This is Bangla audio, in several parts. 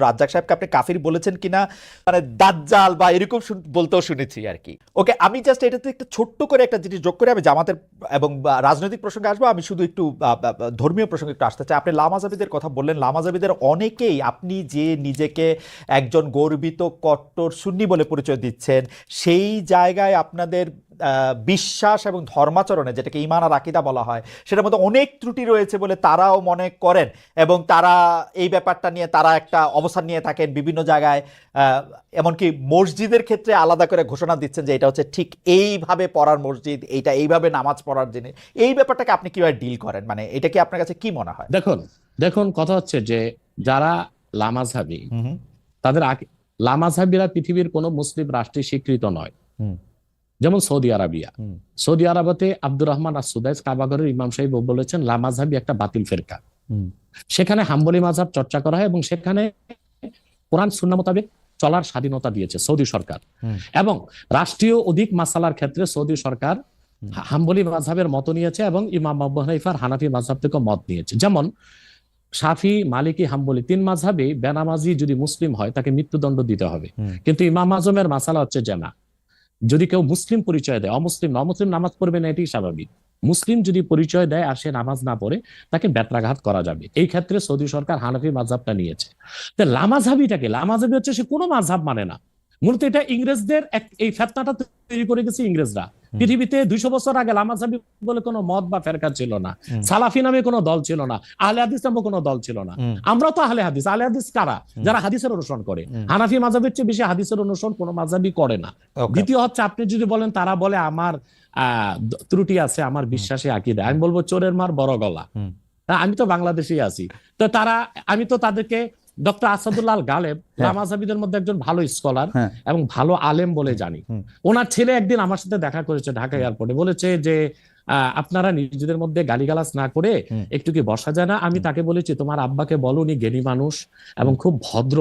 রাজ্জাক সাহেবকে আপনি কাফির বলেছেন কিনা, মানে দাজ্জাল বা এরকম বলতেও শুনেছি আর কি। ওকে, আমি জাস্ট এটাতে একটা ছোট্ট করে একটা জিনিস যোগ করে আমি জামাতের এবং রাজনৈতিক প্রসঙ্গে আসবো। আমি শুধু একটু ধর্মীয় প্রসঙ্গে একটু আসতে চাই। আপনি লামাজাবিদের কথা বললেন, লামাজাবিদের অনেকেই, আপনি যে নিজেকে একজন গর্বিত কট্টর সুন্নি বলে পরিচয় দিচ্ছেন, সেই জায়গায় আপনাদের বিশ্বাস এবং ধর্মাচরণে, যেটাকে ঈমান আর আকীদা বলা হয়, সেটার মধ্যে অনেক ত্রুটি রয়েছে বলে তারাও মনে করেন, এবং তারা এই ব্যাপারটা নিয়ে তারা একটা অবস্থান নিয়ে থাকেন বিভিন্ন জায়গায়। এমনকি মসজিদের ক্ষেত্রে আলাদা করে ঘোষণা দিচ্ছেন যে এটা হচ্ছে ঠিক এইভাবে পড়ার মসজিদ, এইটা এইভাবে নামাজ পড়ার জিনিস। এই ব্যাপারটাকে আপনি কিভাবে ডিল করেন, মানে এটা কি আপনার কাছে কি মনে হয়? দেখুন দেখুন কথা হচ্ছে যে যারা লামাযহাবী, তাদের লামাযহাবীরা পৃথিবীর কোন মুসলিম রাষ্ট্রে স্বীকৃত নয়। যেমন সৌদি আরবিয়া, সৌদি আরবতে আব্দুর রহমান আস-সুদাইস কাবাগরের ইমাম সাহেব বলেছেন লামাযহাবী একটা বাতিল ফেরকা। সেখানে হাম্বলি মাযহাব চর্চা করা হয় এবং সেখানে কোরআন সুন্নাহ মোতাবেক চলার স্বাধীনতা দিয়েছে সৌদি সরকার। এবং রাষ্ট্রীয় অধিক মাসালার ক্ষেত্রে সৌদি সরকার হাম্বলি মাযহাবের মত নিয়েছে এবং ইমাম আবু হানিফার হানাফি মাযহাব থেকে মত নিয়েছে। যেমন শাফি, মালিকি, হাম্বলি তিন মাযহাবে বেনামাজি যদি মুসলিম হয় তাকে মৃত্যুদণ্ড দিতে হবে। কিন্তু ইমাম আজমের মাসালা হচ্ছে যে না, যদি কেউ মুসলিম পরিচয় দেয়, অমুসলিম অমুসলিম নামাজ পড়বে না, এটি স্বাভাবিক। মুসলিম যদি পরিচয় দেয় আর সে নামাজ না পড়ে, তাকে বেত্রাঘাত করা যাবে। এই ক্ষেত্রে সৌদি সরকার হানাফি মাযহাবটা নিয়েছে। তো লামাযহাবীটাকে, লামাযহাবী হচ্ছে সে কোনো মাযহাব মানে না। মূলত এটা ইংরেজদের এই ফেতনাটা তৈরি করে গেছে ইংরেজরা। পৃথিবীতে 200 বছর আগে লামাযহাবী বলে কোনো মত বা ফেরকা ছিল না, সালাফি নামে কোনো দল ছিল না, আহলে হাদিস নামে কোনো দল ছিল না। আমরা তো আহলে হাদিস। আহলে হাদিস কারা? যারা হাদিসের অনুসরণ করে। হানাফি মাযহাবের চেয়ে বেশি হাদিসের অনুসরণ কোনো মাযহাবী করে না। দ্বিতীয় হচ্ছে, আপনি যদি বলেন তারা বলে আমার ত্রুটি আছে আমার বিশ্বাসে আকীদা, আমি বলবো চোরের মার বড় গলা। আমি তো বাংলাদেশেই আছি, তো তারা, আমি তো তাদেরকে ডক্টর আসাদুল্লাহ আল গালেব লামাযহাবীদের মধ্যে একজন ভালো স্কলার এবং ভালো আলেম বলে জানি। ওনার ছেলে একদিন আমার সাথে দেখা করেছে ঢাকা এয়ারপোর্টে, বলেছে যে আপনারা নিজেদের মধ্যে গালিগালাজ না করে একটু কি বসা যায় না? আমি তাকে বলেছি তোমার আব্বাকে বলো, উনি জ্ঞানী মানুষ এবং খুব ভদ্র।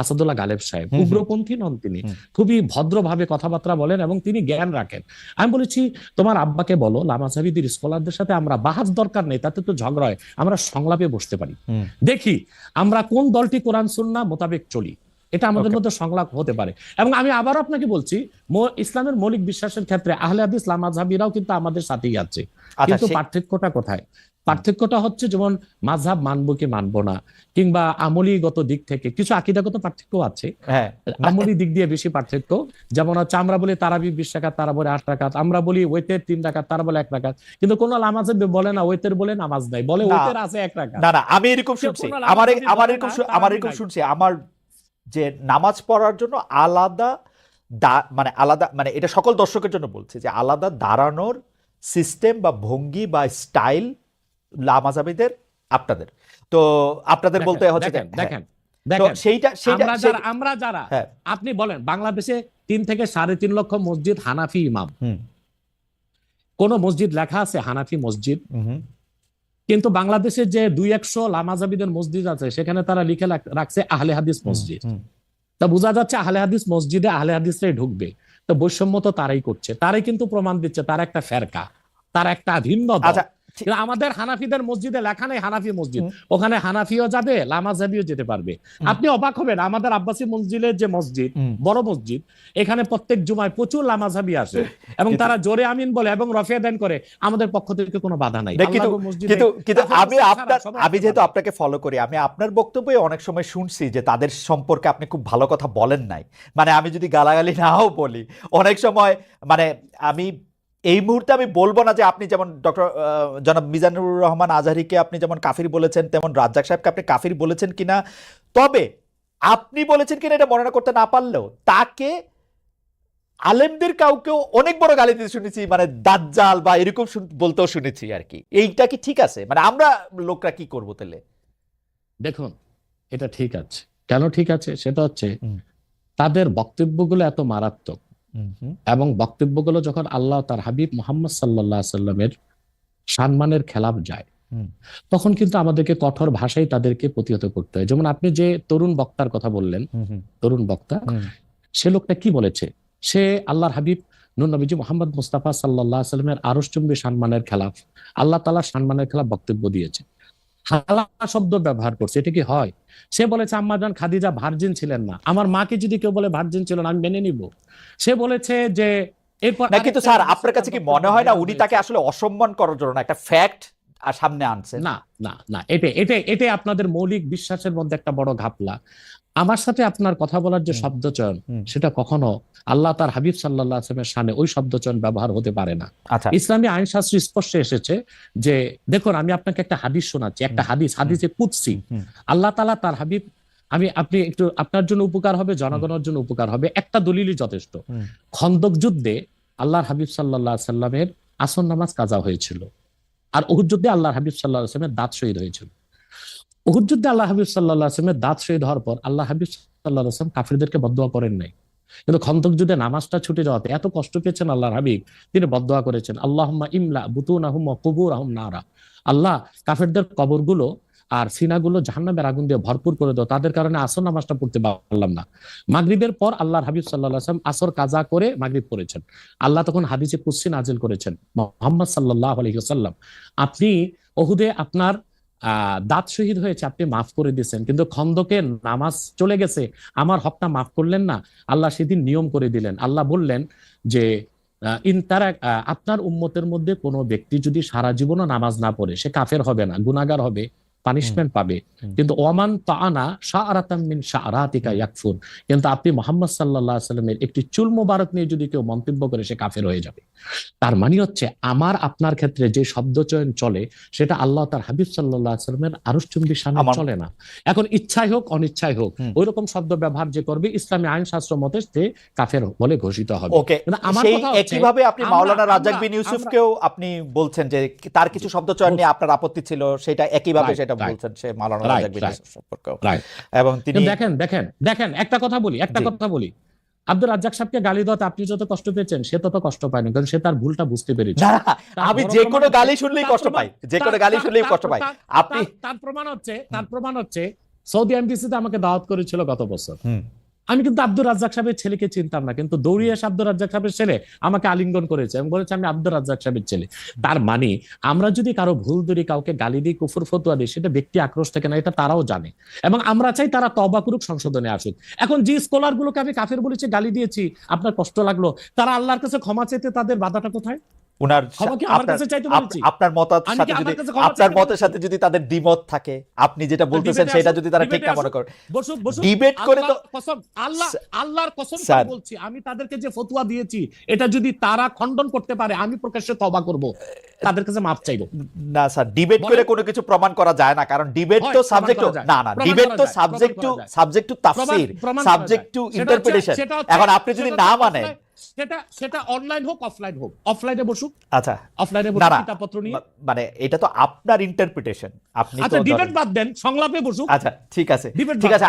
আসাদুল্লাহ গালেব সাহেব উগ্রপন্থী নন, তিনি খুবই ভদ্রভাবে কথাবার্তা বলেন এবং তিনি জ্ঞান রাখেন। আমি বলেছি তোমার আব্বাকে বলো লামাযহাবীদের স্কলারদের সাথে আমরা বাহাস দরকার নেই, তাতে তো ঝগড়া হয়, আমরা সংলাপে বসতে পারি, দেখি আমরা কোন দলটি কোরআন সুন্নাহ মোতাবেক চলি, এটা আমাদের মধ্যে সংলাপ হতে পারে। এবং আমি আবার আপনাকে বলছি, ইসলামের মৌলিক বিশ্বাসের ক্ষেত্রে আহলে হাদিস লামাযহাবীরাও কিন্তু আমাদের সাথেই আছে। কিন্তু পার্থক্যটা কোথায়? পার্থক্যটা হচ্ছে যেমন মাযহাব মানবো কি মানবো না, কিংবা আমলীগত দিক থেকে কিছু আকীদাগত পার্থক্য আছে। আমলী দিক দিয়ে বেশি পার্থক্য। যেমন হচ্ছে আমরা বলি তারাবি 20 রাকাত, তারা বলে 8 রাকাত। আমরা বলি ওয়েতের 3 রাকাত, তারা বলে 1 রাকাত। কিন্তু কোন লামাযহাবী বলে না ওয়েতের বলে নামাজ নাই, বলে ওয়েতের আছে 1 রাকাত। না, আমি এরকম শুনছি, আমার এরকম শুনছি, আমার যে নামাজ পড়ার জন্য আলাদা মানে আলাদা, মানে এটা সকল দর্শকের জন্য বলছে যে আলাদা দাঁড়ানোর সিস্টেম বা ভঙ্গি বা স্টাইল লামাযহাবীদের, আপনাদের তো আপনাদের বলতে হচ্ছে দেখেন সেইটা আমরা যারা, আপনি বলেন বাংলাদেশে 3 থেকে 3.5 লক্ষ মসজিদ হানাফি ইমাম, কোন মসজিদ লেখা আছে হানাফি মসজিদ? কিন্তু বাংলাদেশে যে 200-100 লামাযহাবীদের মসজিদ আছে, সেখানে তারা লিখে রাখছে আহলে হাদিস মসজিদ। তা বোঝা যাচ্ছে আহলে হাদিস মসজিদে আহলে হাদিসরাই ঢুকবে। তো বৈষম্য তো তারাই করছে, তারাই কিন্তু প্রমাণ দিচ্ছে তার একটা ফেরকা, তার একটা ভিন্ন দল। আমাদের হানাফিদের মসজিদে লেখা নেই হানাফি মসজিদ, ওখানে হানাফিও যাবে লামাযহাবীও যেতে পারবে। আপনি অবাক হবেন, আমাদের আব্বাসী মসজিদের যে মসজিদ, বড় মসজিদ, এখানে প্রত্যেক জুমায় প্রচুর লামাযহাবী আসে এবং তারা জোরে আমিন বলে এবং রফিয়া দান করে, আমাদের পক্ষ থেকে কোনো বাধা নাই। কিন্তু আমি যেহেতু আপনাকে ফলো করি, আমি আপনার বক্তব্যে অনেক সময় শুনছি যে তাদের সম্পর্কে আপনি খুব ভালো কথা বলেন নাই। মানে আমি যদি গালাগালি নাও বলি অনেক সময়, মানে আমি এই মুহূর্তে আমি বলবো না যে আপনি যেমন ডক্টর জনাব মিজানুর রহমান আজহারীকে আপনি যেমন কাফির বলেছেন, তেমন রাজ্জাক সাহেবকে আপনি কাফির বলেছেন কিনা, তবে আপনি বলেছেন কিনা এটা বর্ণনা করতে না পারলেও তাকে আলেমদের কাউকেও অনেক বড় গালি দিতে শুনেছি, মানে দাজ্জাল বা এরকম বলতেও শুনেছি আর কি। এইটা কি ঠিক আছে? মানে আমরা লোকরা কি করবো তাহলে? দেখুন, এটা ঠিক আছে। কেন ঠিক আছে? সেটা হচ্ছে তাদের বক্তব্যগুলো এত মারাত্মক, এবং বক্তব্যগুলো যখন আল্লাহ তার হাবিব মুহাম্মদ সাল্লাল্লাহু আলাইহি সাল্লামের সম্মানের খেলাফ যায়, তখন কিন্তু আমাদেরকে কঠোর ভাষায় তাদেরকে প্রতিহত করতে হয়। যেমন আপনি যে তরুণ বক্তার কথা বললেন, তরুণ বক্তা, সে লোকটা কি বলেছে? সে আল্লাহর হাবিব নূর নবীজি মুহাম্মদ মুস্তাফা সাল্লাল্লাহু আলাইহি সাল্লামের আরশচুম্বী সম্মানের খেলাফ, আল্লাহ তাআলার সম্মানের খেলাফ বক্তব্য দিয়েছে। হালা শব্দ ব্যবহার করছে, এটা কি হয়? সে বলেছে আম্মাজান খাদিজা ভার্জিন ছিলেন না, আমার মাকে যদি কেউ বলে ভার্জিন ছিল না আমি মেনে নিব। সে বলেছে যে এরপর না, কিন্তু স্যার আপনার কাছে কি মনে হয় না উনি তাকে আসলে অসম্মান করার জন্য একটা ফ্যাক্ট সামনে আনছেন? না না না, এটা আপনাদের মৌলিক বিশ্বাসের মধ্যে একটা বড় ঘাপলা। আমার সাথে আপনার কথা বলার যে শব্দ চয়ন, সেটা কখনো আল্লাহ তার হাবিব সাল্লাল্লাহু আলাইহি ওয়াসাল্লামের শানে ওই শব্দ চয়ন ব্যবহার হতে পারে না। আচ্ছা, ইসলামী আইন শাস্ত্র স্পষ্ট এসেছে যে দেখুন, আমি আপনাকে একটা হাদিস শোনাচ্ছি, একটা হাদিসে কুদসি। আল্লাহ তাআলা তার হাবিব, আপনি একটু, আপনার জন্য উপকার হবে, জনগণের জন্য উপকার হবে, একটা দলিলই যথেষ্ট। খন্দক যুদ্ধে আল্লাহর হাবিব সাল্লাল্লাহু আলাইহি ওয়াসাল্লামের আসর নামাজ কাজা হয়েছিল, আর উহুদ যুদ্ধে আল্লাহর হাবিব সাল্লাল্লাহু আলাইহি ওয়াসাল্লামের দাঁত শহীদ হয়েছিল। উহুদ যুদ্ধে আল্লাহ হাবিব সাল্লাল্লাহু আলাইহি ওয়াসাল্লামের দাঁত শহীদ হওয়ার পর আল্লাহ হাবিব সাল্লাল্লাহু আলাইহি ওয়াসাল্লাম কাফিরদেরকে বদদোয়া করেন নাই, কিন্তু খন্দক যুদ্ধে নামাজটা ছুটে যাওয়াতে এত কষ্ট পেয়েছেন আল্লাহর হাবিব, তিনি বদদোয়া করেছেন, আল্লাহুম্মা ইমলা বুতুনাহুম ওয়া কুবুরহুম নারা, আল্লাহ কাফিরদের কবরগুলো আর সিনাগুলো জাহান্নামের আগুন দিয়ে ভরপুর করে দাও, তাদের কারণে আসর নামাজটা পড়তে পারলাম না। মাগরিবের পর আল্লাহর হাবিব সাল্লাল্লাহু আলাইহি ওয়াসাল্লাম আসর কাজা করে মাগরিব পড়েছেন। আল্লাহ তখন হাদিসে কুদসি নাজিল করেছেন, মুহাম্মদ সাল্লাল্লাহু আলাইহি ওয়াসাল্লাম, আপনি ওহুদে আপনার দাঁত শহীদ হয়েছে, আপনি মাফ করে দিয়েছেন, কিন্তু খন্দকের নামাজ চলে গেছে, আমার হকটা মাফ করলেন না। আল্লাহ সেদিন নিয়ম করে দিলেন, আল্লাহ বললেন যে আপনার উম্মতের মধ্যে কোনো ব্যক্তি যদি সারা জীবনও নামাজ না পড়ে, সে কাফের হবে না, গুনাহগার হবে, পানিশমেন্ট পাবে, কিন্তু ওয়ামান তাআনা শাআরাতাম মিন শাআরাতিকা ইয়াকফুর, কিন্তু আপনি মুহাম্মদ সাল্লাল্লাহু আলাইহি ওয়াসাল্লামের একটি চুল মোবারক নিয়ে যদি কেউ মন্তব্য করে, সে কাফের হয়ে যাবে। তার মানে হচ্ছে আমার আপনার ক্ষেত্রে যে শব্দচয়ন চলে, সেটা আল্লাহ তার হাবিব সাল্লাল্লাহু আলাইহি ওয়াসাল্লামের আরশচুম্বী শানে চলে না। এখন ইচ্ছাই হোক অনিচ্ছাই হোক ওইরকম শব্দ ব্যবহার যে করবে, ইসলামী আইন শাস্ত্র মতে সে কাফের বলে ঘোষিত হবে। ওকে, সেই একইভাবে আপনি মাওলানা রাজ্জাক বিন ইউসুফকেও আপনি বলছেন যে তার কিছু শব্দচয়ন নিয়ে আপনার আপত্তি ছিল, সেটা একইভাবে সেটা বলছেন সে মাওলানা রাজ্জাক বিন ইউসুফ সম্পর্কেও। এবং তিনি দেখেন একটা কথা বলি, আব্দুর রাজ্জাক সাহেবকে গালি দেওয়াতে আপনি যত কষ্ট পেয়েছেন, সে তত কষ্ট পায়নি, কারণ সে তার ভুলটা বুঝতে পেরেছে। না, আমি যে কোনো গালি শুনলেই কষ্ট পাই, যে কোনো গালি শুনলেই কষ্ট পাই। আপনি তার প্রমাণ হচ্ছে সৌদি এমবিসিতে আমাকে দাওয়াত করেছিল গত বছর, আমি কিন্তু আব্দুর রাজ্জাক সাহেবের ছেলেকে চিনতাম না, কিন্তু দৌড়িয়ে এসে আব্দুর রাজ্জাক সাহেবের ছেলে আমাকে আলিঙ্গন করেছে এবং বলেছে আমি আব্দুর রাজ্জাক সাহেবের ছেলে। তার মানে আমরা যদি কারো ভুল ধরি, কাউকে গালি দিই, কুফর ফতোয়া দিই, সেটা ব্যক্তি আক্রোশ থেকে না, এটা তারাও জানে, এবং আমরা চাই তারা তওবা করুক, সংশোধনে আসুক। এখন যে স্কলার গুলোকে আমি কাফের বলেছি, গালি দিয়েছি, আপনার কষ্ট লাগলো, তারা আল্লাহর কাছে ক্ষমা চাইতে তাদের বাধাটা কোথায়? আপনার মতের সাথে যদি তাদের দ্বিমত থাকে, আপনি যেটা বলতেছেন সেটা যদি তারা ঠিক না মনে করে, ডিবেট করে তো আল্লাহর কসম করে বলছি, আমি তাদেরকে যে ফতোয়া দিয়েছি এটা যদি তারা খণ্ডন করতে পারে, আমি প্রকাশ্যে তওবা করব, তাদের কাছে মাফ চাইবো। না স্যার, ডিবেট করে কোনো কিছু প্রমাণ করা যায় না, কারণ ডিবেট তো সাবজেক্ট না ডিবেট তো subject to Tafsir, subject to interpretation. এখন আপনি যদি না মানেন, সেটা অনলাইন হোক অফলাইন হোক, অফলাইনে বসুক, আচ্ছা অফলাইনে বসুক কিতাবপত্র নিয়ে, মানে এটা তো আপনার ইন্টারপ্রিটেশন, আপনি তো ডিবেট বাদ দেন, সংলাপে বসুক। আচ্ছা ঠিক আছে,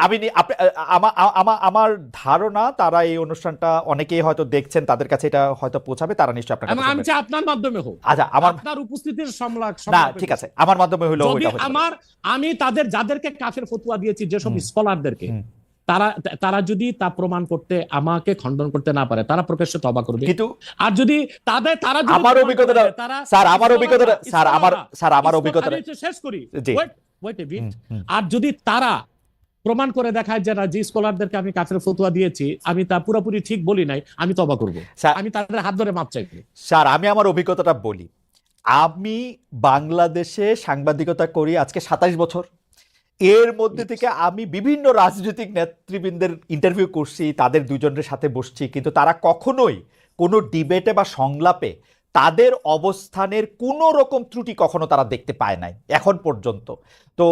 আমি আমার ধারণা তারা এই অনুষ্ঠানটা অনেকেই হয়তো দেখছেন, তাদের কাছে এটা হয়তো পৌঁছাবে, তারা নিশ্চয়ই আপনার কাছে, আমি চাই আপনার মাধ্যমে হোক। আচ্ছা, আপনার উপস্থিতির সংলাপ না, ঠিক আছে, আমার মাধ্যমে হলো ওইটা হলো। আমি যাদেরকে কাফের ফতোয়া দিয়েছি, যেসব স্কলারদেরকে, তারা যদি তা প্রমাণ করতে, আমাকে খণ্ডন করতে না পারে, তারা প্রকাশ্যে তওবা করবে। কিন্তু আর যদি আমার অভিজ্ঞতা শেষ করি, আর যদি তারা প্রমাণ করে দেখায় যে যে স্কলারদেরকে আমি কাফের ফতোয়া দিয়েছি, আমি তা পুরোপুরি ঠিক বলি নাই, আমি তওবা করব, আমি তাদের হাত ধরে মাপ চাইব। স্যার, আমি আমার অভিজ্ঞতাটা বলি। আমি বাংলাদেশে সাংবাদিকতা করি আজকে 27 বছর। এর মধ্যে থেকে আমি বিভিন্ন রাজনৈতিক নেতৃবৃন্দের ইন্টারভিউ করছি, তাদের দুজনের সাথে বসছি, কিন্তু তারা কখনোই কোনো ডিবেটে বা সংলাপে তাদের অবস্থানের কোনো রকম ত্রুটি কখনো তারা দেখতে পায় নাই এখন পর্যন্ত। তো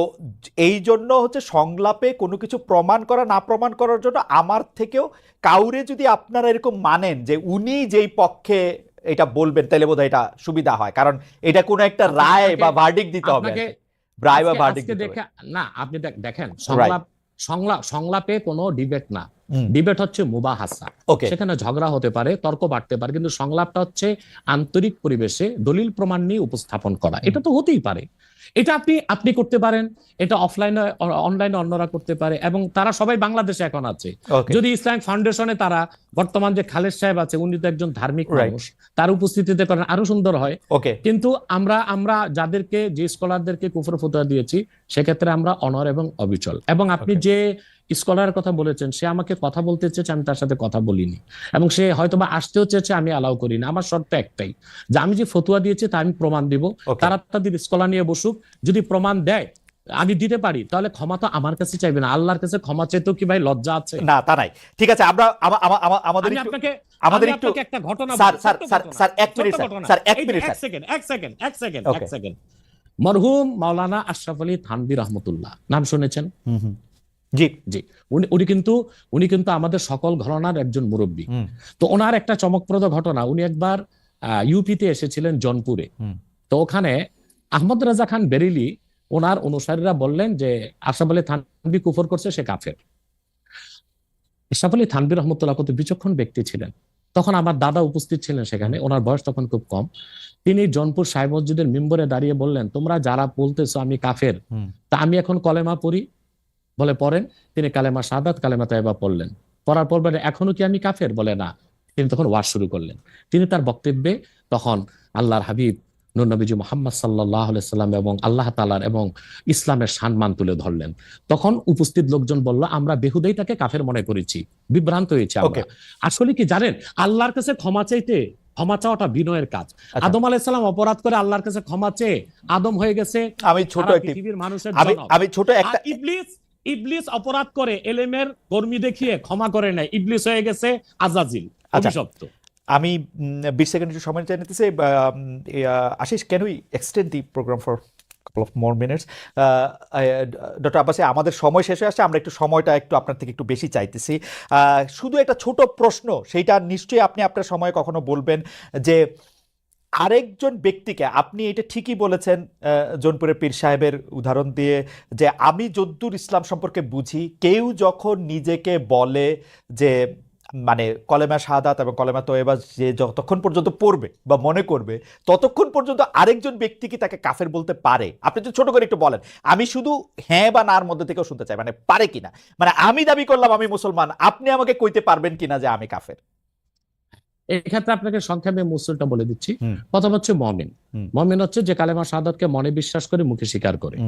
এই জন্য হচ্ছে সংলাপে কোনো কিছু প্রমাণ করা না প্রমাণ করার জন্য আমার থেকেও কাউরে যদি আপনারা এরকম মানেন যে উনি যেই পক্ষে এটা বলবেন, তাহলে বোধহয় এটা সুবিধা হয়, কারণ এটা কোনো একটা রায় বা ভার্ডিক্ট দিতে হবে না, আপনি দেখেন, সংলাপে কোনো ডিবেট না, ডিবেট হচ্ছে মুবাহাসা, সেখানে ঝগড়া হতে পারে, তর্ক বাড়তে পারে, কিন্তু সংলাপটা হচ্ছে আন্তরিক পরিবেশে দলিল প্রমাণ নিয়ে উপস্থাপন করা। এটা তো হতেই পারে, এটা আপনি করতে পারেন, এটা অফলাইনে অনলাইনে অন্যরা করতে পারে, এবং তারা সবাই বাংলাদেশে এখন আছে। যদি ইসলামিক ফাউন্ডেশনে তারা বর্তমান যে খালেদ সাহেব আছে, উনি তো একজন ধার্মিক মানুষ, তার উপস্থিতিতে করেন আরো সুন্দর হয়। কিন্তু আমরা যাদেরকে, যে স্কলারদেরকে কুফর ফতোয়া দিয়েছি, সেক্ষেত্রে আমরা অনর এবং অবিচল। এবং আপনি যে স্কলারের কথা বলেছেন, সে আমাকে কথা বলতে চেয়েছে, আমি তার সাথে কথা বলিনি, এবং সে হয়তোবা আসতেও চেয়েছে, আমি অ্যালাউ করিনি। আমার শর্ত একটাই, যে আমি যে ফতোয়া দিয়েছি তা আমি প্রমাণ দিব, তারা তাদের স্কলার নিয়ে বসুক, যদি প্রমাণ দেয় আমি দিতে পারি, তাহলে ক্ষমা তো আমার কাছে চাইবে না, আল্লাহর কাছে ক্ষমা চাইতেও কি ভাই লজ্জা আছে? না, তা নাই। ঠিক আছে, আমরা আমাদের একটু একটা ঘটনা, স্যার এক সেকেন্ড। মরহুম মাওলানা আশরাফ আলী থানভী রহমতুল্লাহ, নাম শুনেছেন? জি জি। উনি কিন্তু আমাদের সকল ঘরানার একজন মুরব্বী। তো ওনার একটা চমকপ্রদ ঘটনা, উনি একবার ইউপিতে এসেছিলেন জনপুরে। তো ওখানে আহমদ রাজা খান বেরেলি, ওনার অনুসারীরা বললেন যে আশরাফ আলী থানভী কুফর করছে, সে কাফের। আশরাফ আলী থানভী রহমতুল্লাহ কত বিচক্ষণ ব্যক্তি ছিলেন। তখন আমার দাদা উপস্থিত ছিলেন সেখানে, ওনার বয়স তখন খুব কম। তিনি জনপুর সাহেব মসজিদের মিম্বরে দাঁড়িয়ে বললেন, তোমরা যারা বলতেছো আমি কাফের, তা আমি এখন কলেমা পড়ি। বলে পড়েন। তিনি কালেমা শাহাদাত, কালেমা তাইবা পড়লেন। পড়ার পর বলে, এখনো কি আমি কাফের? বলে না। তিনি তখন ওয়াজ শুরু করলেন। তিনি তার বক্তব্যে তখন আল্লাহর হাবিব নূর নবীজি মুহাম্মদ সাল্লাল্লাহু আলাইহি সাল্লাম এবং আল্লাহ তাআলার এবং ইসলামের সম্মান তুলে ধরলেন। তখন উপস্থিত লোকজন বলল, আমরা বেহুদাই তাকে কাফের মনে করেছি, বিভ্রান্ত হয়েছে আমরা। আসলে কি জানেন, আল্লাহর কাছে ক্ষমা চাইতে, ক্ষমা চাওয়াটা বিনয়ের কাজ। আদম আলাইহিস সালাম অপরাধ করে আল্লাহর কাছে ক্ষমা চেয়ে আদম হয়ে গেছে পৃথিবীর মানুষের জনক। ইবলিস অপরাধ করে এলেমের গর্মি দেখিয়ে ক্ষমা করে নাই, ইবলিস হয়ে গেছে আজাজিল, অভিশপ্ত। আমি 20 সেকেন্ড একটু সময় চাই নিতেছি। Ashish, can we extend the programme for couple of more minutes? Doctor Abbasi, আমাদের সময় শেষ হয়ে আসছে, আমরা একটু সময়টা একটু আপনার থেকে একটু বেশি চাইতেছি। শুধু একটা ছোট প্রশ্ন, সেইটা নিশ্চয়ই আপনি আপনার সময় কখনো বলবেন, যে আরেকজন ব্যক্তিকে, আপনি এটা ঠিকই বলেছেন জৌনপুরের পীর সাহেবের উদাহরণ দিয়ে, যে আমি যদ্দূর ইসলাম সম্পর্কে বুঝি, কেউ যখন নিজেকে বলে যে মানে কলেমা শাহাদাত এবং কলেমা তয়বা যে যতক্ষণ পর্যন্ত পড়বে বা মনে করবে, ততক্ষণ পর্যন্ত আরেকজন ব্যক্তি কি তাকে কাফের বলতে পারে? আপনি যদি ছোট করে একটু বলেন, আমি শুধু হ্যাঁ বা নার মধ্যে থেকেও শুনতে চাই, মানে পারে কিনা। মানে আমি দাবি করলাম আমি মুসলমান, আপনি আমাকে কইতে পারবেন কিনা যে আমি কাফের? এক্ষেত্রে আপনাকে সংক্ষেপে মুসলটা বলে দিচ্ছি। প্রথম হচ্ছে মমিন। মমিন হচ্ছে যে কালেমা শাহাদাতকে মনে বিশ্বাস করে, মুখে স্বীকার করে।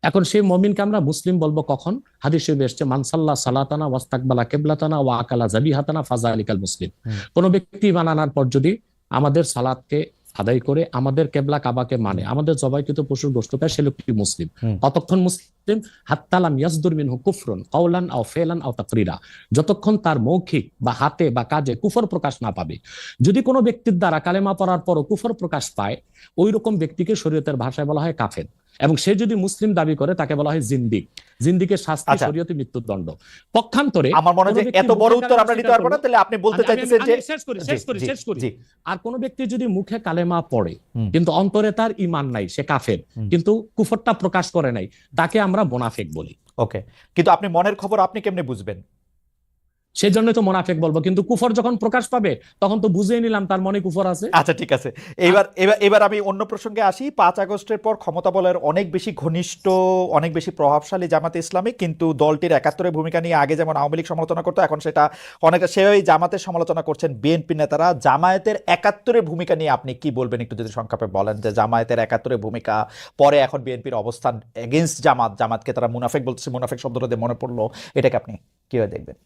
এখন সেই মমিনকে আমরা মুসলিম বলবো কখন? হাদিসে এসেছে, মান সাল্লা সালাতানা ওয়াস্তাকবালা কিবলাতানা ওয়া আকালা যাবিহাতানা ফাযালিকাল মুসলিম। কোন ব্যক্তি ঈমান আনার পর যদি আমাদের সালাতকে আদায় করে, আমাদের কেবলা কাবাকে মানে, আমাদের জবাইকৃত পশুর গোশত খায়, সে লোকটি মুসলিম। কতক্ষণ মুসলিম? হাত্তা লাম ইয়াসদুর মিনহু কুফরুন কাওলান আও ফিলান আও তাকরিরা, যতক্ষণ তার মৌখিক বা হাতে বা কাজে কুফর প্রকাশ না পাবে। যদি কোনো ব্যক্তির দ্বারা কালেমা পড়ার পরও কুফর প্রকাশ পায়, ওই রকম ব্যক্তিকে শরীয়তের ভাষায় বলা হয় কাফের। এবং সে যদি মুসলিম দাবি করে, তাকে বলা হয় জিন্দিক। জিন্দিকের শাস্তি শরীয়তে মৃত্যুদণ্ড। পক্ষান্তরে আমার মনে হয় এত বড় উত্তর আমরা নিতে পারবো না, তাহলে আপনি বলতে চাইতেছেন যে শেষ করি। আর কোন ব্যক্তি যদি মুখে কালেমা পড়ে কিন্তু অন্তরে তার ঈমান নাই, সে কাফের, কিন্তু কুফরটা প্রকাশ করে নাই, তাকে আমরা মুনাফিক বলি। ওকে, কিন্তু আপনি মনের খবর আপনি কেমনে বুঝবেন? সেই জন্য তো মুনাফিক বলবো, কিন্তু কুফর যখন প্রকাশ পাবে তখন তো বুঝেই নিলাম তার মনে কুফর আছে। আচ্ছা, ঠিক আছে। এবার আমি অন্য প্রসঙ্গে আসি। 5 আগস্টের পর ক্ষমতা বলের অনেক বেশি ঘনিষ্ঠ, অনেক বেশি প্রভাবশালী জামাতে ইসলামী, কিন্তু দলটির 71-এর ভূমিকা নিয়ে আগে যেমন আওয়ামী লীগ সমালোচনা করতো, এখন সেটা অনেকটা সেভাবেই জামাতের সমালোচনা করছেন বিএনপি নেতারা। জামায়াতের 71-এর ভূমিকা নিয়ে আপনি কি বলবেন, একটু যদি সংক্ষেপে বলেন, যে জামায়াতের 71-এর ভূমিকা পরে এখন বিএনপির অবস্থান এগেইনস্ট জামাতকে তারা মুনাফিক বলতেছে, মুনাফিক শব্দটা দিয়ে মনে পড়লো, এটাকে আপনি কিভাবে দেখবেন?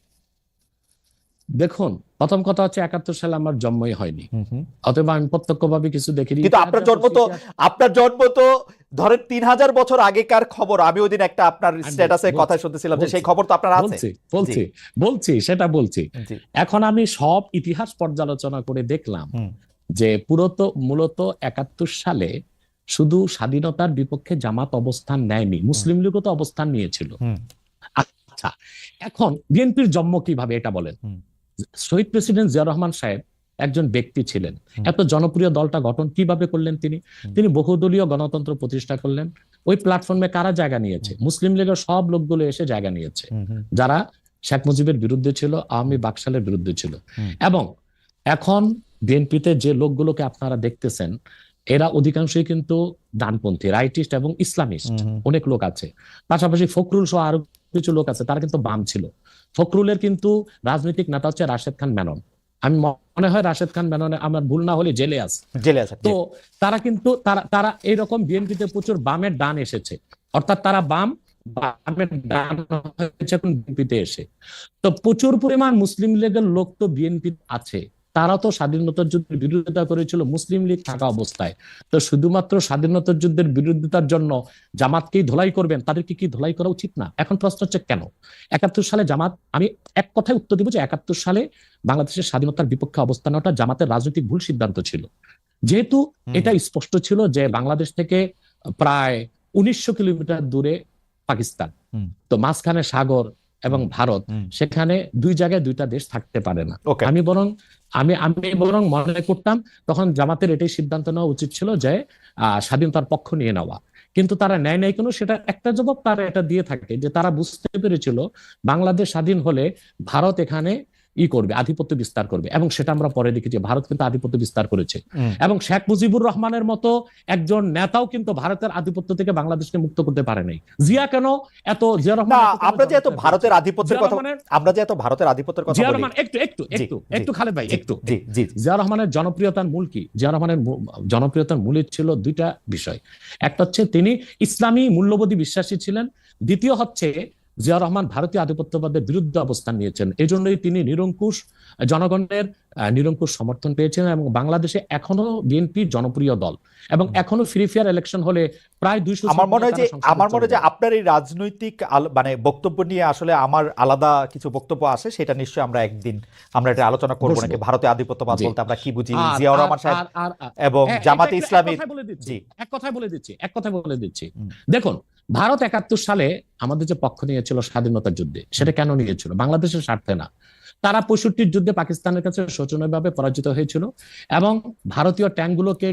দেখুন, প্রথম কথা হচ্ছে 71 সালে আমার জন্মই হয়নি, অথবা আমি প্রত্যক্ষভাবে কিছু দেখিনি। কিন্তু আপনার জন্ম তো ধরেন 3000 বছর আগেকার খবর। আমি ওই দিন একটা আপনার স্ট্যাটাসে কথা শুনতেছিলাম যে সেই খবর তো আপনার আছে। বলছি। এখন আমি সব ইতিহাস পর্যালোচনা করে দেখলাম যে মূলত 71 সালে শুধু স্বাধীনতার বিপক্ষে জামাত অবস্থান নেয়নি, মুসলিম লীগও তো অবস্থান নিয়েছিল। আচ্ছা, এখন বিএনপির জন্ম কিভাবে এটা বলেন। শহীদ প্রেসিডেন্ট জিয়াউর রহমান সাহেব একজন ব্যক্তি ছিলেন, এত জনপ্রিয় দলটা গঠন কিভাবে করলেন? তিনি বহুদলীয় গণতন্ত্র প্রতিষ্ঠা করলেন। ওই প্ল্যাটফর্মে কারা জায়গা নিয়েছে? মুসলিম লীগের সব লোকগুলো এসে জায়গা নিয়েছে, যারা শেখ মুজিবের বিরুদ্ধে ছিল, আওয়ামী বাকশালের বিরুদ্ধে ছিল। এবং এখন বিএনপিতে যে লোকগুলোকে আপনারা দেখতেছেন এরা অধিকাংশই কিন্তু ডানপন্থী, রাইটিস্ট এবং ইসলামিস্ট অনেক লোক আছে। পাশাপাশি ফখরুল সহ আরো কিছু লোক আছে, তারা কিন্তু বাম ছিল। ফখরুলের কিন্তু রাজনৈতিক নেতা হচ্ছে রাশেদ খান মেনন। আমি মনে হয় রাশেদ খান মেনন আমার ভুল না হলে জেলে আছে। তো তারা কিন্তু তারা এইরকম বিএনপিতে প্রচুর বামের ডান এসেছে, অর্থাৎ তারা বামের ডান হয়েছে এখন বিএনপিতে এসে। তো প্রচুর পরিমাণ মুসলিম লীগের লোক তো বিএনপি আছে, তারা তো স্বাধীনতার যুদ্ধের বিরোধিতা করেছিল মুসলিম লীগ থাকা অবস্থায়। তো শুধুমাত্র স্বাধীনতার যুদ্ধের বিরোধিতার জন্য জামাতকেই ধোলাই করবেন, তাদেরকে কি ধোলাই করা উচিত না? এখন প্রশ্ন হচ্ছে কেন 71 সালে জামাত, আমি এক কথায় উত্তর দিব যে 71 সালে বাংলাদেশের স্বাধীনতার বিপক্ষে অবস্থান নেওয়াটা জামাতের রাজনৈতিক ভুল সিদ্ধান্ত ছিল। যেহেতু এটা স্পষ্ট ছিল যে বাংলাদেশ থেকে প্রায় 1900 কিলোমিটার দূরে পাকিস্তান, তো মাঝখানে সাগর এবং ভারত, সেখানে দুই জায়গায় দুইটা দেশ থাকতে পারে না। আমি বরং মনে করতাম তখন জামাতের এটাই সিদ্ধান্ত নেওয়া উচিত ছিল যে স্বাধীনতার পক্ষ নিয়ে নেওয়া, কিন্তু তারা নেয় নাই কেন? সেটা একটা জবাব তারা এটা দিয়ে থাকে যে তারা বুঝতে পেরেছিল বাংলাদেশ স্বাধীন হলে ভারত এখানে করবে, আধিপত্য বিস্তার করবে। এবং সেটা আমরা পরে দেখেছি, ভারত কিন্তু আধিপত্য বিস্তার করেছে। এবং শেখ মুজিবুর রহমানের মতো একজন নেতাও কিন্তু ভারতের আধিপত্য থেকে বাংলাদেশকে মুক্ত করতে পারে নাই। জিয়া কেন এত, জিয়া রহমান আমরা যে এত ভারতের আধিপত্যের কথা, আমরা যে এত ভারতের আধিপত্যের কথা জিয়া রহমান একটু খালেদ ভাই একটু, জিয়া রহমানের জনপ্রিয়তার মূল কি? জিয়া রহমানের জনপ্রিয়তার মূলে ছিল দুইটা বিষয়। একটা হচ্ছে তিনি ইসলামী মূল্যবোধী বিশ্বাসী ছিলেন, দ্বিতীয় হচ্ছে জিয়া রহমান ভারতীয় আধিপত্যবাদের বিরুদ্ধে অবস্থান নিয়েছেন। এই জন্যই তিনি নিরঙ্কুশ জনগণের নিরঙ্কুশ সমর্থন পেয়েছেন এবং বাংলাদেশে এখনো বিএনপি জনপ্রিয় দল এবং এখনো ফ্রি ফেয়ার ইলেকশন হলে প্রায় 200। আমার মনে হয় যে আপনার এই রাজনৈতিক মানে বক্তব্য নিয়ে আসলে আমার আলাদা কিছু বক্তব্য আছে, সেটা নিশ্চয়ই আমরা একদিন আমরা এটা আলোচনা করবো নাকি ভারতীয় আধিপত্যবাদ বলতে আমরা কি বুঝি, জিয়াউর রহমান সাহেব এবং জামাতে ইসলামী। এক কথায় বলে দিচ্ছি দেখুন, ভারত 71 সালে আমাদের যে পক্ষ নিয়েছিল স্বাধীনতার যুদ্ধে, সেটা কেন নিয়েছিল? বাংলাদেশের স্বার্থে না। তারা 65 যুদ্ধে পাকিস্তানের কাছে শোচনীয়ভাবে পরাজিত হয়েছিল এবং ভারতীয় ট্যাঙ্কগুলোকে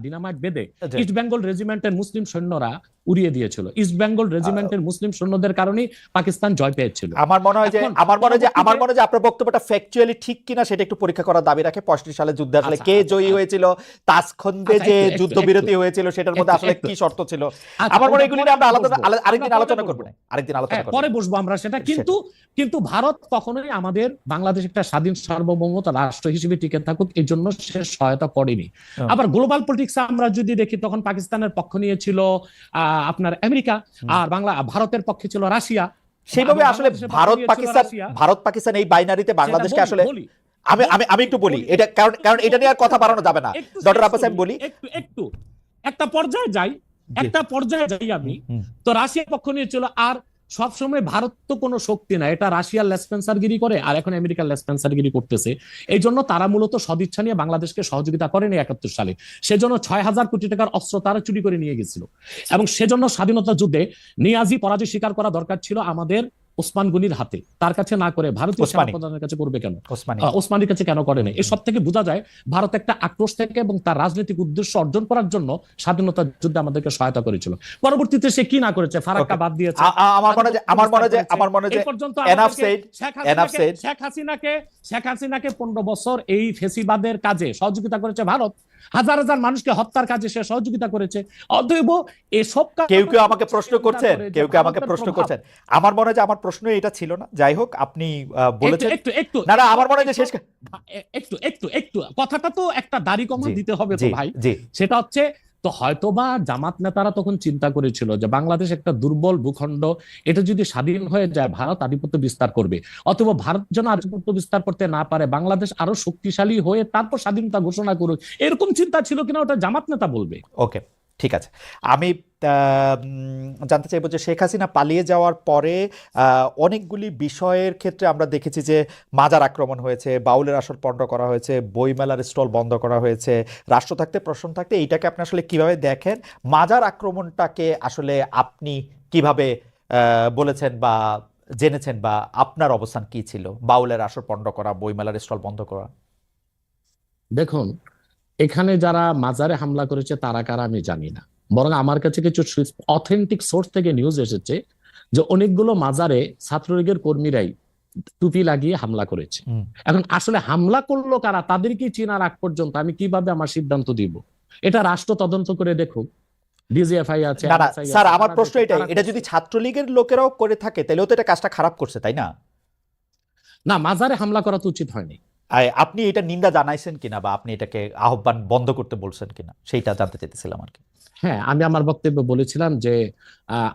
ডিনামাইট বেঁধে ইস্ট বেঙ্গল রেজিমেন্টের মুসলিম সৈন্যরা উড়িয়ে দিয়েছিল। ইস্ট বেঙ্গল রেজিমেন্টের মুসলিম সৈন্যদের কারণেই পাকিস্তান জয় পেয়েছিল। আমার মনে হয় যে আপনার বক্তব্যটা ফ্যাকচুয়ালি ঠিক কিনা সেটা একটু পরীক্ষা করার দাবি রাখে। 65 সালে যুদ্ধে আসলে কে জয়ী হয়েছিল, তাসখন্দে যে যুদ্ধবিরতি হয়েছিল সেটার মধ্যে আসলে কি শর্ত ছিল, আমার মনে হয় এগুলো নিয়ে আমরা আরেকদিন আলোচনা করব না, পরে বসবো আমরা সেটা। কিন্তু ভারত কখনোই আমাদের বাংলাদেশ একটা স্বাধীন সার্বভৌমত রাষ্ট্র হিসেবে টিকে থাকুক এই জন্য সে সহায়তা করেনি। আবার গ্লোবাল পলিটিক্সে আমরা যদি দেখি, তখন পাকিস্তানের পক্ষ নিয়েছিল আপনার আমেরিকা, আর ভারতের পক্ষে ছিল রাশিয়া। সেইভাবে আসলে ভারত পাকিস্তান এই বাইনারিতে বাংলাদেশকে আসলে আমি একটু বলি এটা, কারণ এটা নিয়ে আর কথা বাড়ানো যাবে না। ডক্টর আব্বাস আমি বলি একটু একটা পর্যায়ে যাই আমি। তো রাশিয়ার পক্ষ নিয়েছিল, আর সবসময় ভারত তো কোনো শক্তি না, এটা রাশিয়ার লেসপেন্সারগিরি করে আর এখন আমেরিকার লেসপেন্সারগিরি করতেছে। এই জন্য তারা মূলত সদিচ্ছা নিয়ে বাংলাদেশকে সহযোগিতা করেনি 71 সালে। সেজন্য 6000 কোটি টাকার অস্ত্র তারা চুরি করে নিয়ে গেছিল এবং সেজন্য স্বাধীনতা যুদ্ধে নিয়াজি পরাজয় স্বীকার করা দরকার ছিল আমাদের ওসমান গনির হাতে, তার কাছে না করে ভারতীয় সেনাপ্রধানের কাছে করবে কেন, ওসমানীর কাছে কেন করে না? এসব থেকে বোঝা যায় ভারত একটা আক্রোশ থেকে এবং তার রাজনৈতিক উদ্দেশ্য অর্জন করার জন্য স্বাধীনতা যুদ্ধে আমাদেরকে সহায়তা করেছিল। পরবর্তীতে সে কি না করেছে, ফারাক্কা বাদ দিয়েছে। আমার মনে হয় শেখ হাসিনাকে 15 বছর এই ফেসিবাদের কাজে সহযোগিতা করেছে ভারত, হাজার হাজার মানুষকে হত্যার কাজে সে সহযোগিতা করেছে। অতএব এসব কেউ আমাকে প্রশ্ন করছেন, আমার মনে হয় যে আমার প্রশ্ন এটা ছিল না। যাই হোক, আপনি বলেছেন না, আমার মনে হয় যে শেষ একটু কথাটা তো একটা দাড়ি কমা দিতে হবে তো ভাই। সেটা হচ্ছে, তো হয়তোবা জামাত নেতারা তখন চিন্তা করেছিল যে বাংলাদেশ একটা দুর্বল ভূখণ্ড, এটা যদি স্বাধীন হয়ে যায় ভারত আধিপত্য বিস্তার করবে, অথবা ভারত যেন আধিপত্য বিস্তার করতে না পারে, বাংলাদেশ আরো শক্তিশালী হয়ে তারপর স্বাধীনতা ঘোষণা করুক, এরকম চিন্তা ছিল কিনা ওটা জামাত নেতা বলবে। ওকে, ঠিক আছে। আমি জানতে চাইবো যে শেখ হাসিনা পালিয়ে যাওয়ার পরে অনেকগুলি বিষয়ের ক্ষেত্রে আমরা দেখেছি যে মাজার আক্রমণ হয়েছে, বাউলের আসর পণ্ড করা হয়েছে, বইমেলার স্টল বন্ধ করা হয়েছে, রাষ্ট্র থাকতে প্রশ্ন থাকতে। এইটাকে আপনি আসলে কিভাবে দেখেন? মাজার আক্রমণটাকে আসলে আপনি কিভাবে বলেছেন বা জেনেছেন, বা আপনার অবস্থান কি ছিল? বাউলের আসর পণ্ড করা, বইমেলার স্টল বন্ধ করা। দেখুন, এখানে যারা মাজারে হামলা করেছে তারা কারা আমি জানি না, বরং আমার কাছে কিছু অথেন্টিক সোর্স থেকে নিউজ এসেছে যে অনেকগুলো মাজারে ছাত্রলীগের কর্মীরাই টুপি লাগিয়ে হামলা করেছে। এখন আসলে হামলা করলো কারা, তাদেরকে চেনার আগ পর্যন্ত আমি কিভাবে আমার সিদ্ধান্ত দিব? এটা রাষ্ট্র তদন্ত করে দেখুক। ডিজিএফআই আছে, না না NSI স্যার, আছে, আমার তারা প্রশ্ন দেখুক, এটাই, তারা এটা করছে। যদি ছাত্রলীগের লোকেরাও করে থাকে তাহলেও তো এটা কাজটা খারাপ করছে, তাই না? না, মাজারে হামলা করা তো উচিত হয়নি। আপনি এটা নিন্দা জানাইছেন কিনা, বা আপনি এটাকে আহ্বান বন্ধ করতে বলছেন কিনা, সেইটা জানতে চাইতেছিলাম আর কি। হ্যাঁ, আমি আমার বক্তব্যে বলেছিলাম যে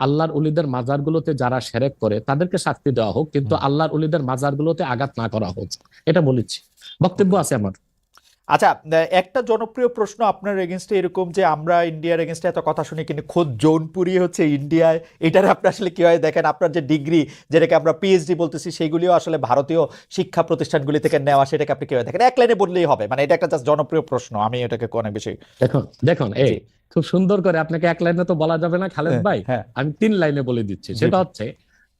আল্লাহর ওলিদের মাজারগুলোতে যারা শিরক করে তাদেরকে শাস্তি দেওয়া হোক, কিন্তু আল্লাহর ওলিদের মাজারগুলোতে আঘাত না করা হোক, এটা বলেছি, বক্তব্য আছে আমার। আচ্ছা, একটা জনপ্রিয় প্রশ্ন আপনার এগেনস্টে এরকম যে আমরা ইন্ডিয়ার এগেনস্টে এত কথা শুনি, কিন্তু খোদ জৌনপুরি হচ্ছে ইন্ডিয়ায়, এটার আপনি আসলে কিভাবে দেখেন? আপনার যে ডিগ্রি, যেটাকে আমরা পিএইচডি বলতেছি, সেগুলিও আসলে ভারতীয় শিক্ষা প্রতিষ্ঠানগুলি থেকে নেওয়া, সেটাকে আপনি কিভাবে দেখেন? এক লাইনে বললেই হবে, মানে এটা একটা জাস্ট জনপ্রিয় প্রশ্ন, আমি এটাকে অনেক বেশি। দেখুন দেখুন এই জি। খুব সুন্দর করে, আপনাকে এক লাইনে তো বলা যাবে না খালেদ ভাই, হ্যাঁ। আমি 3 লাইনে বলে দিচ্ছি। জি। সেটা হচ্ছে,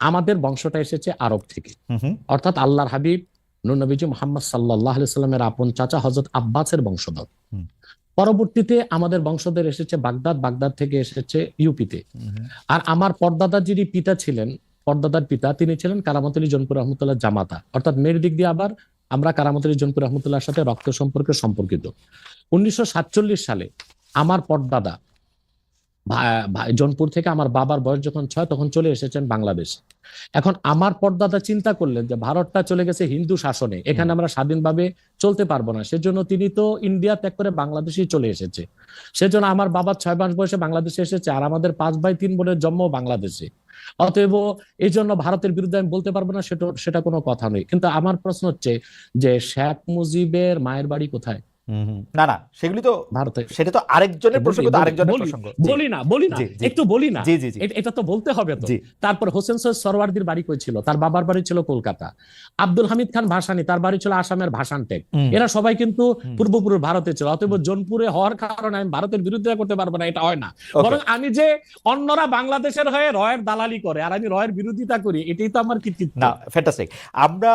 আমাদের বংশটা এসেছে আরব থেকে, হুম। অর্থাৎ আল্লাহর হাবিব নূর নবীজি মুহাম্মদ সাল্লাল্লাহু আলাইহি সাল্লামের আপন চাচা হযরত আব্বাসের বংশধর। হুম। পরবর্তীতে আমাদের বংশধর এসেছে বাগদাদ, বাগদাদ থেকে এসেছে ইউপিতে। আর আমার পরদাদা যিনি পিতা ছিলেন, পরদাদার পিতা, তিনি ছিলেন কারামত আলী জনপুর রহমতুল্লাহ জামাতা, অর্থাৎ মেয়ের দিক দিয়ে আবার আমরা কারামত আলী জনপুর রহমতুল্লাহর সাথে রক্ত সম্পর্কে সম্পর্কিত। 1947 সালে আমার পরদাদা জনপুর থেকে, আমার বাবার বয়স যখন 6 তখন চলে এসেছেন বাংলাদেশ। এখন আমার পরদাদা চিন্তা করলেন যে ভারতটা চলে গেছে হিন্দু শাসনে, এখানে আমরা স্বাধীনভাবে চলতে পারবো না, সেজন্য তিনি তো ইন্ডিয়া ত্যাগ করে বাংলাদেশেই চলে এসেছে। সেজন্য আমার বাবা 6 মাস বয়সে বাংলাদেশে এসেছে, আর আমাদের 5 ভাই 3 বোনের জন্ম বাংলাদেশে। অতএব এই জন্য ভারতের বিরুদ্ধে আমি বলতে পারবো না, সেটা কোনো কথা নয়। কিন্তু আমার প্রশ্ন হচ্ছে যে শেখ মুজিবের মায়ের বাড়ি কোথায়? না না, সেগুলি তো ভারতে। সেটা তো আরেকজনের প্রসঙ্গ, তো আরেকজনের প্রসঙ্গ। বলি না জি, জি। একটু বলি না, জি, জি, জি। এটা তো বলতে হবে তো। জি। তারপর হোসেন সৈয়দ সরওয়ার্দির বাড়ি কই ছিল? তার বাবার বাড়ি ছিল কলকাতা। আব্দুল হামিদ খান ভাসানী, তার বাড়ি ছিল আসামের ভাসানটেক। এরা সবাই কিন্তু পূর্বপুরুষ ভারতে ছিল। অতএব জোনপুরে হওয়ার কারণে আমি ভারতের বিরুদ্ধে করতে পারবো না, এটা হয় না। বরং আমি যে অন্যরা বাংলাদেশের হয়ে রয়ের দালালি করে আর আমি রয়ের বিরোধিতা করি, এটাই তো আমার কৃতিত্ব। না, ফ্যান্টাস্টিক। আমরা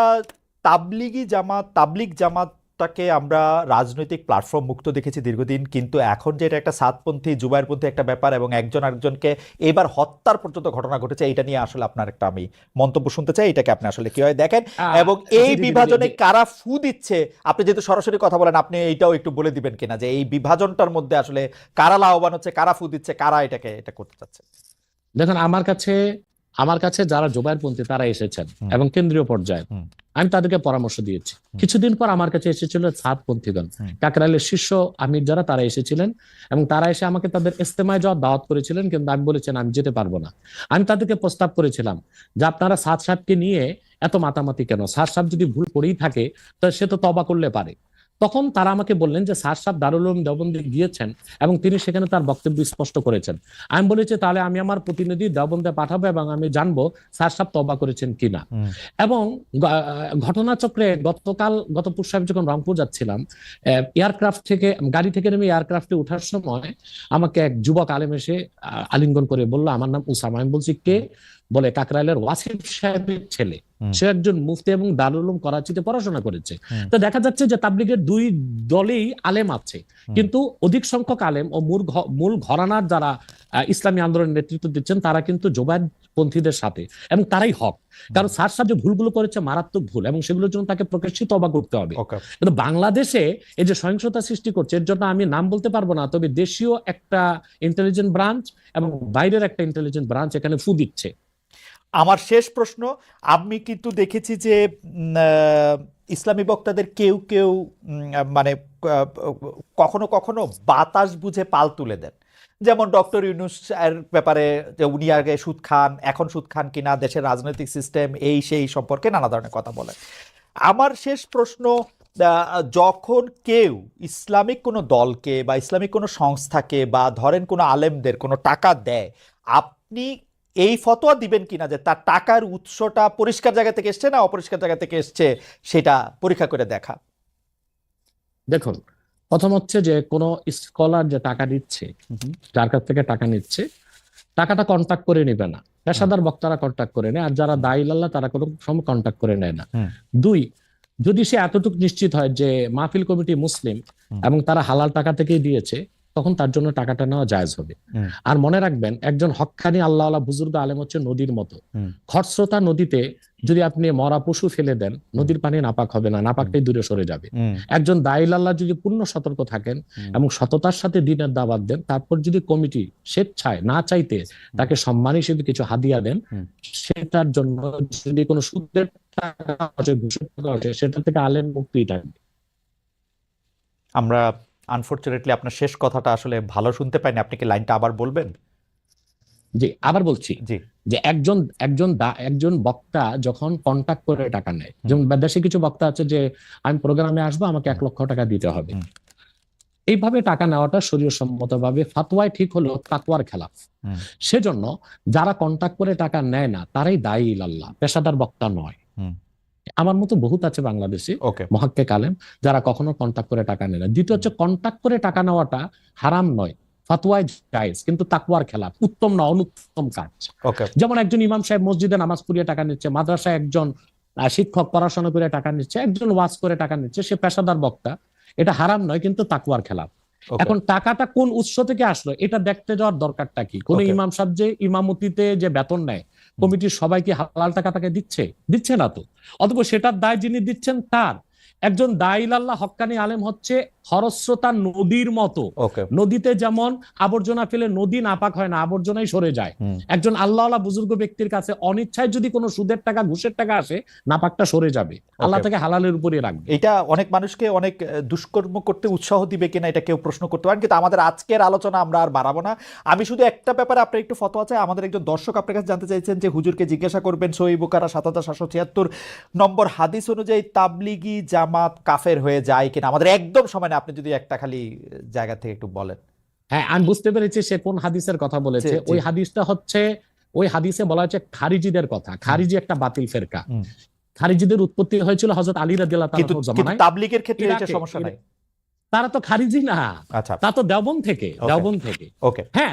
তাবলিগ জামাতটাকে আমরা রাজনৈতিক প্ল্যাটফর্ম মুক্ত দেখেছি দীর্ঘদিন, কিন্তু এখন যে এটা একটা সাতপন্থী জুবাইরপন্থী একটা ব্যাপার, এবং একজন আরেকজনকে এবার হত্যার পর্যন্ত ঘটনা ঘটেছে, এটা নিয়ে আসলে আপনার একটা আমি মন্তব্য শুনতে চাই, এটাকে আপনি আসলে কিভাবে দেখেন, এবং এই বিভাজনে কারা ফু দিচ্ছে? আপনি যেহেতু সরাসরি কথা বলেন, আপনি এইটাও একটু বলে দিবেন কিনা যে এই বিভাজনটার মধ্যে আসলে কারা লাভবান হচ্ছে, কারা ফু দিচ্ছে, কারা এটা করতে চাচ্ছে? দেখুন, আমার কাছে যারা জোবাইরপন্থী তারা এসেছেন এবং কেন্দ্রীয় পর্যায়ে আমি তাদেরকে পরামর্শ দিয়েছি। কিছুদিন পর আমার কাছে এসেছিল সাতপন্থীগণ, কাকরাইলের শীর্ষ আমির যারা, তারা এসেছিলেন এবং তারা এসে আমাকে তাদের ইস্তেমায় যাওয়ার দাওয়াত করেছিলেন, কিন্তু আমি বলেছেন আমি যেতে পারবো না। আমি তাদেরকে প্রস্তাব করেছিলাম যে আপনারা সাদ সাহেবকে নিয়ে এত মাতামাতি কেন? সাদ সাহেব যদি ভুল করেই থাকে তো সে তো তওবা করলে পারে। তখন তারা আমাকে বললেন যে সাদ সাহেব দারুল উলুম দেওবন্দে গিয়েছেন এবং তিনি সেখানে তার বক্তব্য স্পষ্ট করেছেন। আমি বলেছি তাহলে আমি আমার প্রতিনিধি দেওবন্দে পাঠাবো এবং আমি জানবো সাদ সাহেব তওবা করেছেন কিনা। এবং ঘটনাচক্রে গত সাহেব যখন রংপুর যাচ্ছিলাম, এয়ারক্রাফট থেকে, গাড়ি থেকে নেমে এয়ারক্রাফটে ওঠার সময় আমাকে এক যুবক আলেম এসে আলিঙ্গন করে বললো আমার নাম উসামা। আমি বলছি কে? বলে কাকরাইলের ওয়াসিফ সাহেবের ছেলে, সে একজন মুফতি এবং দারুল উলুম করাচিতে পড়াশোনা করেছে। তো দেখা যাচ্ছে যে তাবলিগের দুই দলেই আলেম আছে, কিন্তু অধিক সংখ্যক আলেম ও মূল ঘরানার যারা ইসলামী আন্দোলনের নেতৃত্ব দিচ্ছেন তারা কিন্তু জোবাইরপন্থীদের সাথে, এবং তারাই হক। কারণ স্যার সাহেব যে ভুলগুলো করেছে মারাত্মক ভুল, এবং সেগুলোর জন্য তাকে প্রকাশ্যে তওবা করতে হবে। কিন্তু বাংলাদেশে এই যে সহিংসতা সৃষ্টি করছে, এর জন্য আমি নাম বলতে পারবো না, তবে দেশীয় একটা ইন্টেলিজেন্ট ব্রাঞ্চ এবং বাইরের একটা ইন্টেলিজেন্ট ব্রাঞ্চ এখানে ফু দিচ্ছে। আমার শেষ প্রশ্ন, আমি কিন্তু দেখেছি যে ইসলামী বক্তাদের কেউ কেউ মানে কখনো কখনো বাতাস বুঝে পাল তুলে দেন, যেমন ডক্টর ইউনূস এর ব্যাপারে, যে উনি আগে সুদ খান, এখন সুদ খান কিনা, দেশের রাজনৈতিক সিস্টেম এই সেই সম্পর্কে নানা ধরনের কথা বলেন। আমার শেষ প্রশ্ন, যখন কেউ ইসলামিক কোনো দলকে বা ইসলামিক কোনো সংস্থাকে বা ধরেন কোনো আলেমদের কোনো টাকা দেয়, আপনি এই ফতোয়া দিবেন কিনা যে তার টাকার উৎসটা পরিষ্কার জায়গা থেকে এসছে না অপরিষ্কার জায়গা থেকে এসছে, সেটা পরীক্ষা করে দেখা? দেখুন, প্রথম হচ্ছে যে কোনো স্কলার যে টাকা দিচ্ছে, যার কাছ থেকে টাকা নিচ্ছে, টাকাটা কন্ট্যাক্ট করে নেবে না। পেশাদার বক্তারা কন্ট্যাক্ট করে নেয়, আর যারা দায়ীল্লাহ তারা কোনো সময় কন্ট্যাক্ট করে নেয় না। 2, যদি সে এতটুকু নিশ্চিত হয় যে মাহফিল কমিটি মুসলিম এবং তারা হালাল টাকা থেকেই দিয়েছে, তখন তার জন্য টাকাটা নেওয়া জায়েজ হবে। আর মনে রাখবেন, একজন হক্কানি আল্লাহওয়ালা বুজুর্গ আলেম হচ্ছে নদীর মতো। খরস্রোতা নদীতে যদি আপনি মরা পশু ফেলে দেন, নদীর পানি নাপাক হবে না, নাপাকটাই দূরে সরে যাবে। একজন দায়ীল আল্লাহ যদি পূর্ণ সতর্ক থাকেন এবং সততার সাথে দিনের দাওয়াত দেন, তারপর যদি কমিটি স্বেচ্ছায় না চাইতে তাকে সম্মান হিসেবে কিছু হাদিয়া দেন, সেটার জন্য যদি কোনো সুদের টাকা আসে, ঘুষের টাকা আসে, সেটা থেকে আলেম মুক্তি থাকবে। আমরা আনফরচুনেটলি আপনার শেষ কথাটা আসলে ভালো শুনতে পাইনি, আপনি কি লাইনটা আবার বলবেন? জি, আবার বলছি জি। যে একজন বক্তা যখন কন্টাক্ট করে টাকা নেয়, যেমন দেশে কিছু বক্তা আছে যে আমি প্রোগ্রামে আসবো, আমাকে 1 লক্ষ টাকা দিতে হবে, এইভাবে টাকা নেওয়াটা শরীয়সম্মতভাবে ফাতওয়ায় ঠিক হলেও তাকওয়ার খেলাফ। সেজন্য যারা কন্টাক্ট করে টাকা নেয় না তারাই দায়ী ইলাল্লাহ, পেশাদার বক্তা নয়। আমার মতো বহুত আছে বাংলাদেশে মুহাক্কিক আলেম যারা কখনো কন্টাক্ট করে টাকা নেয় না। দ্বিতীয় হচ্ছে, কন্টাক্ট করে টাকা নেওয়াটা হারাম নয়, ফাতওয়ায় জায়েজ, কিন্তু তাকওয়ার খেলাফ, উত্তম না, অনুত্তম কাজ। যেমন একজন ইমাম সাহেব মসজিদে নামাজ পড়িয়ে টাকা নিচ্ছে, মাদ্রাসায় একজন শিক্ষক পড়াশোনা করে টাকা নিচ্ছে, একজন ওয়াজ করে টাকা নিচ্ছে, সে পেশাদার বক্তা, এটা হারাম নয় কিন্তু তাকওয়ার খেলাফ। এখন টাকাটা কোন উৎস থেকে আসলো এটা দেখতে যাওয়ার দরকারটা কি? কোন ইমাম সাহেব যে ইমামতিতে যে বেতন নেয়, কমিটির সবাইকে হালাল টাকা তাকে দিচ্ছে না তো, অথবা সেটার দায় যিনি দিচ্ছেন তার। একজন দায়ীল আল্লাহ হক্কানি আলেম হচ্ছে খরস্রোতা নদীর মতো। নদীতে যেমন আবর্জনা ফেলে নদী নাপাক হয় না, আবর্জনাই সরে যায়। একজন আল্লাহওয়ালা বুজুর্গ ব্যক্তির কাছে অনিচ্ছায় যদি কোনো সুদের টাকা ঘুষের টাকা আসে, নাপাকটা সরে যাবে, আল্লাহ তাকে হালালের উপরে রাখবে। এটা অনেক মানুষকে অনেক দুষ্কর্ম করতে উৎসাহ দিবে কিনা এটা কেউ প্রশ্ন করতে পারেন, কিন্তু আমাদের আজকের আলোচনা আমরা আর বাড়াবো না। আমি শুধু একটা ব্যাপারে আপনার একটু ফতোয়া চাই। আমাদের একজন দর্শক আপনার কাছে জানতে চাইছেন যে হুজুরকে জিজ্ঞাসা করবেন সহিহ বুখারী ৭৭৭৬ নম্বর হাদিস অনুযায়ী তাবলিগি জামাত কাফের হয়ে যায় কিনা। আমাদের একদম সময় না, আপনি যদি একটা খালি জায়গা থেকে একটু বলেন। হ্যাঁ, আমি বুঝতে পেরেছি সে কোন হাদিসের কথা বলেছে। ওই হাদিসটা হচ্ছে, ওই হাদিসে বলা হচ্ছে খারিজিদের কথা। খারিজি একটা বাতিল ফেরকা। খারিজিদের উৎপত্তি হয়েছিল হযরত আলী রাদিয়াল্লাহু তাআলার জামানায়। কিন্তু তাবলীগের ক্ষেত্রে এটা সমস্যা নাই। তারা তো খারিজি না, আচ্ছা, তা তো দেওবন্দ থেকে। ওকে, হ্যাঁ,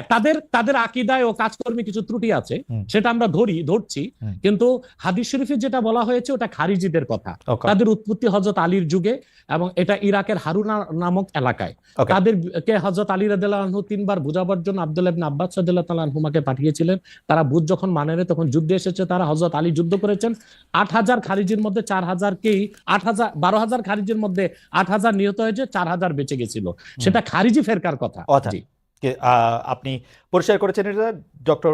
তাদের আকীদায় ও কাজকর্মে কিছু ত্রুটি আছে, সেটা আমরা ধরছি, কিন্তু হাদিস শরীফে যেটা বলা হয়েছে ওটা খারিজিদের কথা। তাদের উৎপত্তি হযরত আলীর যুগে এবং এটা ইরাকের হারুনা নামক এলাকায়। তাদেরকে হযরত আলী রাদিয়াল্লাহু আনহু 3 বার বুঝাবার জন্য আব্দুল্লাহ ইবনে আব্বাস রাদিয়াল্লাহু তাআলা আনহুমাকে পাঠিয়েছিলেন। তারা বুঝ যখন মানে না, তখন যুদ্ধে এসেছে তারা। হযরত আলী যুদ্ধ করেছেন, 8000 খারিজির মধ্যে 4000কেই 12,000 খারিজির মধ্যে 8000 নিহত হয়েছে, 4000 বেঁচে গেছিল। সেটা খারিজি ফেরকার কথা। আপনি পরিষ্কার করেছেন এটা ডক্টর